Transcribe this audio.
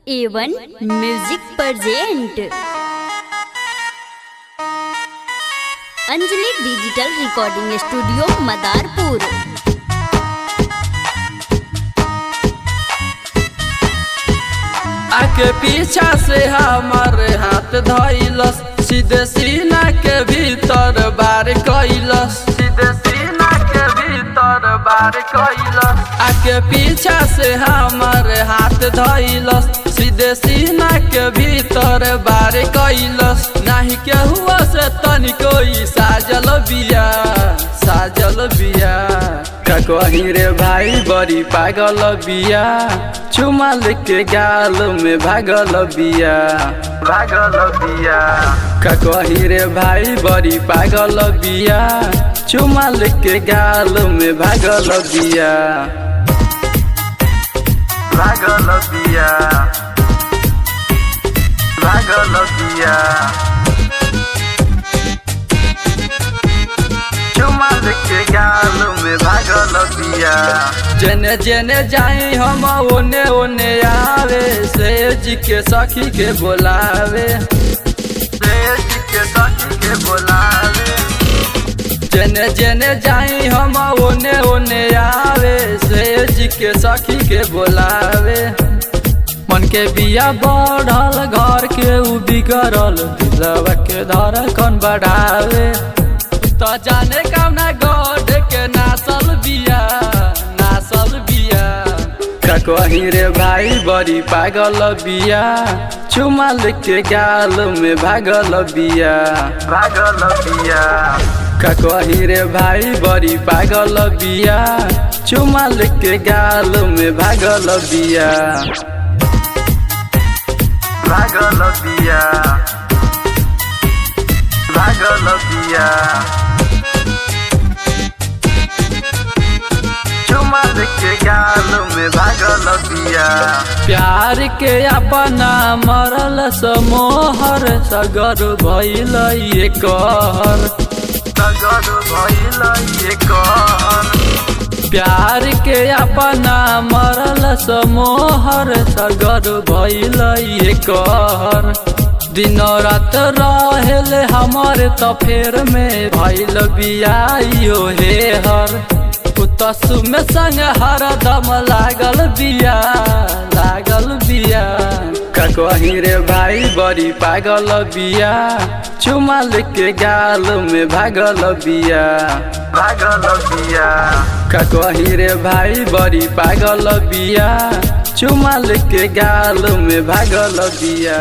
A1 music present Anjali digital recording studio Madarpur. आके पीछा से हमारे हाथ धइलस, सीधे सीना के भीतर बार कैलस, सीधे सीना के भीतर बार कैलस। आके पीछा से हमारे हाथ धइलस, सीधे सीना के भीतर बार कैलस। नाही के हुआ से तनिको साजल बिया, साजल बिया। का कहीं रे भाई बड़ी पागल बिया, चुमा लेके गाल में भागल बिया, भागल बिया। का कहीं रे भाई बड़ी पागल बिया, चुमा लेके गाल में भागल बिया, भागल बिया, भागल बिया। चुमा लेके गाल में भागल बिया। जेने जेने जाई हम ओने ओने आवे, सेज के सखी के बोलावे, सेज के सखी के बोलावे। जेने जेने जाई हम ओने ओने आवे, सेज के सखी के बोलावे। मन के बिया बढ़ल, घर के उ बिगड़ल, दिलवा के धड़कन बढ़ावे। तो जाने कौना गोड के नासल बिया, नासल बिया। का कहीं रे भाई बड़ी पागल बिया, चुमा लेके गाल में भागल बिया, भागल बिया। का कहीं रे भाई बड़ी पागल बिया, चुमा लेके गाल में भागल बिया, भागल बिया, भागल बिया। चुमा लेके गाल में भागल बिया। प्यार के अपना मरल समोहर, सगर भइल ये कहर, सगर भइल ये कहर। प्यार के अपना मरल समोहर, सगर भइल ये कहर। दिन रात रहेल हमारे तो फेर में, भइल बियाइयो हे हर। तसु में संग हरदम लागल बिया, लागल बिया। का कहीं रे भाई बड़ी पागल बिया, चुमा लेके गाल में भागल बिया, भागल बिया। का कहीं रे भाई बड़ी पागल बिया, चुमा लेके गाल में भागल बिया।